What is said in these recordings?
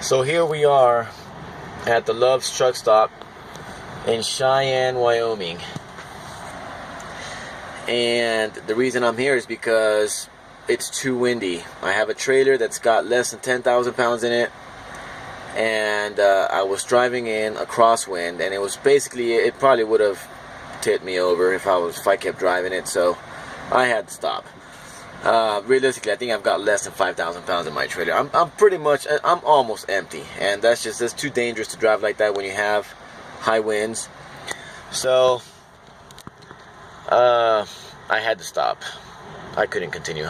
So here we are at the Love's Truck Stop in Cheyenne, Wyoming. And the reason I'm here is because it's too windy. I have a trailer that's got less than 10,000 pounds in it. And I was driving in a crosswind, and it was basically, it probably would have tipped me over if I kept driving it, so I had to stop. Realistically, I think I've got less than 5,000 pounds in my trailer. I'm almost empty, and that's too dangerous to drive like that when you have high winds. So I had to stop. I couldn't continue.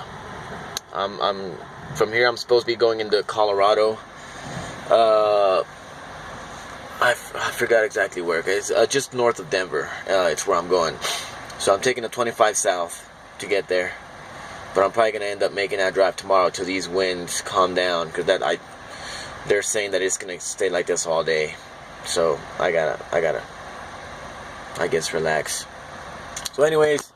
From here I'm supposed to be going into Colorado. I forgot exactly where. It's just north of Denver. It's where I'm going. So I'm taking the 25 south to get there. But I'm probably gonna end up making that drive tomorrow till these winds calm down, because they're saying that it's gonna stay like this all day. So I gotta I guess relax. So anyways,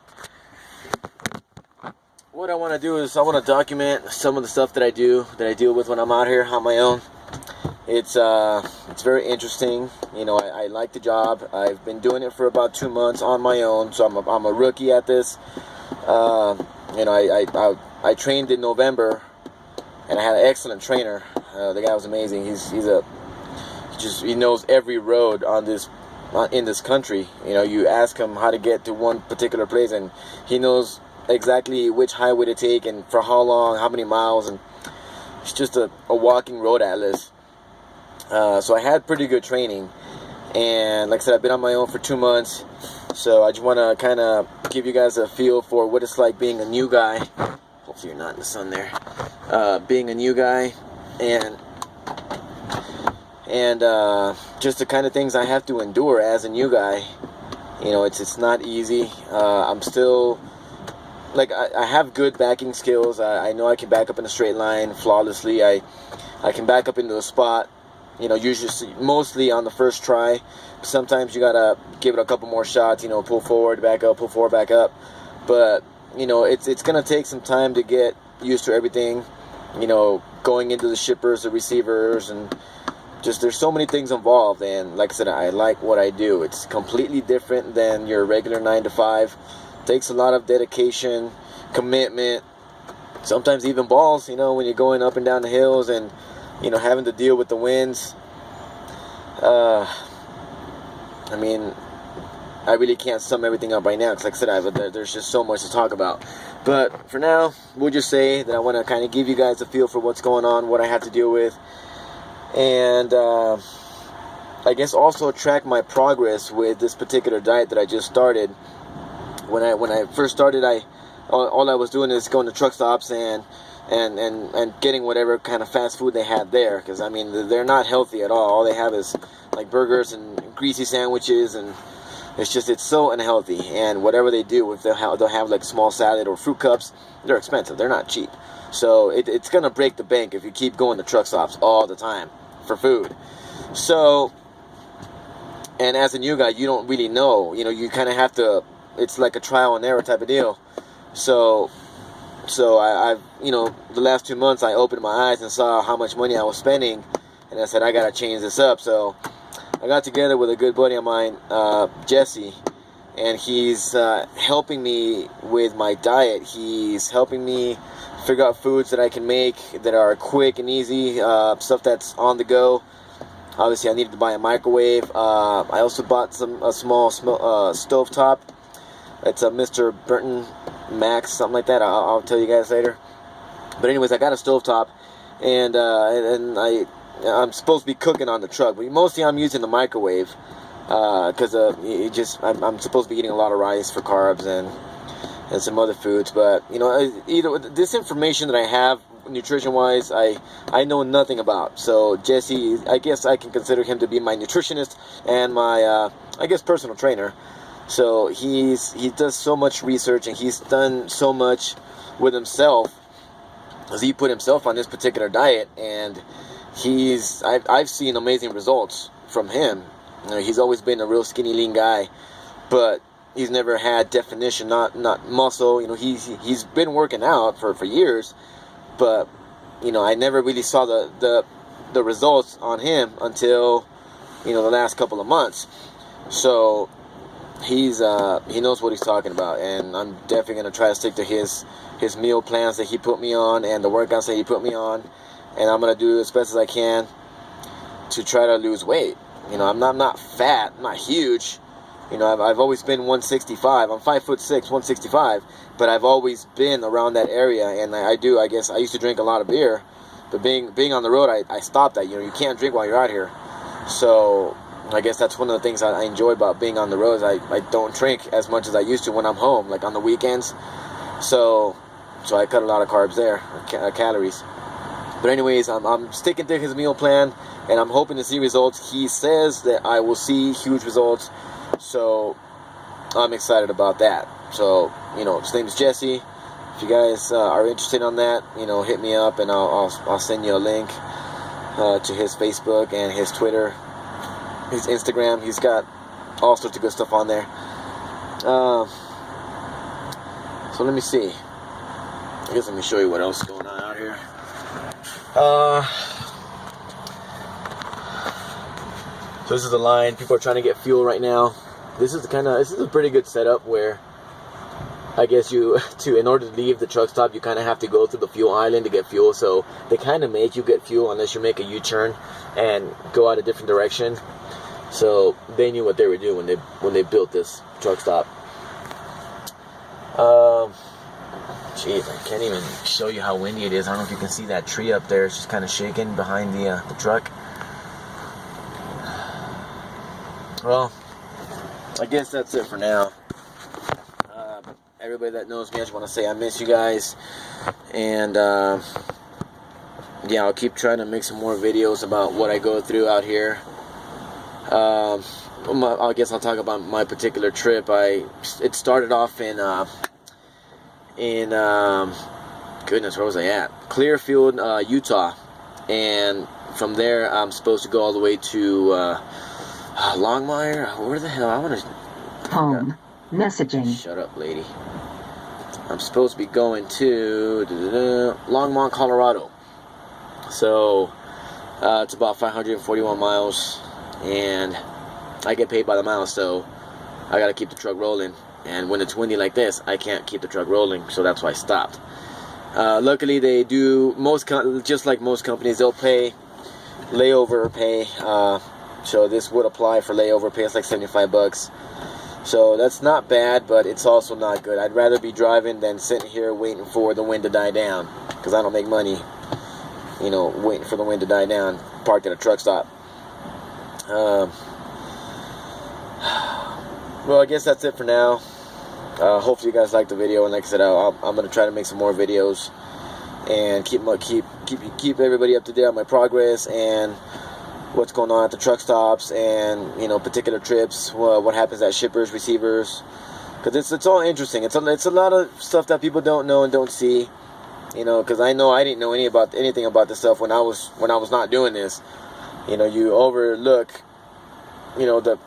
what I want to do is I want to document some of the stuff that I deal with when I'm out here on my own. It's very interesting. You know, I like the job. I've been doing it for about 2 months on my own, so I'm a rookie at this. You know, I trained in November, and I had an excellent trainer. The guy was amazing. He knows every road in this country. You know, you ask him how to get to one particular place, and he knows exactly which highway to take and for how long, how many miles, and it's just a walking road atlas. So I had pretty good training, and like I said, I've been on my own for 2 months. So I just want to kind of give you guys a feel for what it's like being a new guy. Hopefully you're not in the sun there. Being a new guy, and just the kind of things I have to endure as a new guy. You know, it's not easy. I'm still, like, I have good backing skills. I know I can back up in a straight line flawlessly. I can back up into a spot. You know, usually, mostly on the first try. Sometimes you gotta give it a couple more shots. You know, pull forward, back up, pull forward, back up. But you know, it's gonna take some time to get used to everything. You know, going into the shippers, the receivers, and just there's so many things involved. And like I said, I like what I do. It's completely different than your regular 9 to 5. Takes a lot of dedication, commitment, sometimes even balls. You know, when you're going up and down the hills and, you know, having to deal with the winds. I mean, I really can't sum everything up right now, because like I said, there's just so much to talk about. But for now, we'll just say that I want to kind of give you guys a feel for what's going on, what I have to deal with, and I guess also track my progress with this particular diet that I just started. When I first started, all I was doing is going to truck stops and getting whatever kind of fast food they had there, because I mean, they're not healthy at all. All they have is like burgers and greasy sandwiches, and it's so unhealthy. And whatever they do, if they'll have like small salad or fruit cups, they're expensive. They're not cheap. So it's gonna break the bank if you keep going to truck stops all the time for food. So, and as a new guy, you don't really know. You know, you kind of have to. It's like a trial and error type of deal. So I've, you know, the last 2 months I opened my eyes and saw how much money I was spending, and I said, I gotta change this up. So I got together with a good buddy of mine, Jesse, and he's helping me with my diet. He's helping me figure out foods that I can make that are quick and easy, stuff that's on the go. Obviously I needed to buy a microwave. I also bought a small stovetop. It's a Mr. Burton Max, something like that. I'll tell you guys later. But anyways, I got a stovetop, and I'm supposed to be cooking on the truck, but mostly I'm using the microwave, because I'm supposed to be eating a lot of rice for carbs and some other foods. But you know, this information that I have nutrition wise, I know nothing about. So Jesse, I guess I can consider him to be my nutritionist and my I guess personal trainer. So he does so much research, and he's done so much with himself, as he put himself on this particular diet, and I've seen amazing results from him. You know, he's always been a real skinny, lean guy, but he's never had definition, not muscle. You know, he's been working out for years, but you know, I never really saw the the results on him until, you know, the last couple of months. So he knows what he's talking about, and I'm definitely gonna try to stick to his meal plans that he put me on and the workouts that he put me on, and I'm gonna do as best as I can to try to lose weight. You know, I'm not fat, I'm not huge. You know, I've always been 165. I'm 5'6", 165, but I've always been around that area. And I guess I used to drink a lot of beer, but being on the road, I stopped that. You know, you can't drink while you're out here. So I guess that's one of the things I enjoy about being on the road. Is I don't drink as much as I used to when I'm home, like on the weekends. So I cut a lot of carbs there, calories. But anyways, I'm sticking to his meal plan, and I'm hoping to see results. He says that I will see huge results. So I'm excited about that. So, you know, his name is Jesse. If you guys are interested on that, you know, hit me up, and I'll send you a link to his Facebook and his Twitter, his Instagram. He's got all sorts of good stuff on there. So let me see. I guess let me show you what else is going on out here. So this is the line. People are trying to get fuel right now. This is a pretty good setup where I guess in order to leave the truck stop, you kind of have to go through the fuel island to get fuel. So they kind of make you get fuel unless you make a U-turn and go out a different direction. So they knew what they were doing when they built this truck stop. Jeez, I can't even show you how windy it is. I don't know if you can see that tree up there. It's just kind of shaking behind the truck. Well, I guess that's it for now. Everybody that knows me, I just want to say I miss you guys. And yeah, I'll keep trying to make some more videos about what I go through out here. I guess I'll talk about my particular trip. It started off in goodness, where was I at? Clearfield, Utah. And from there, I'm supposed to go all the way to Longmire. Where the hell? I want to... Home. Messaging. Shut up, lady. I'm supposed to be going to Longmont, Colorado. So it's about 541 miles, and I get paid by the mile, so I gotta keep the truck rolling. And when it's windy like this, I can't keep the truck rolling, so that's why I stopped. Luckily, they do just like most companies, they'll pay layover pay. So this would apply for layover pay. It's like $75. So that's not bad, but it's also not good. I'd rather be driving than sitting here waiting for the wind to die down, because I don't make money, you know, waiting for the wind to die down, parked at a truck stop. Well, I guess that's it for now. Hopefully you guys liked the video, and like I said, I'm going to try to make some more videos and keep everybody up to date on my progress and what's going on at the truck stops, and you know, particular trips, what happens at shippers, receivers, because it's all interesting. It's a lot of stuff that people don't know and don't see, you know, because I know I didn't know anything about this stuff when I was not doing this. You know, you overlook, you know, the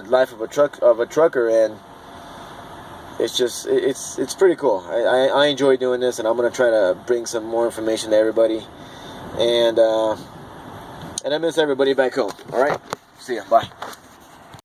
life of a trucker, and it's just it's pretty cool. I enjoy doing this, and I'm gonna try to bring some more information to everybody, and I miss everybody back home. All right, see ya, bye.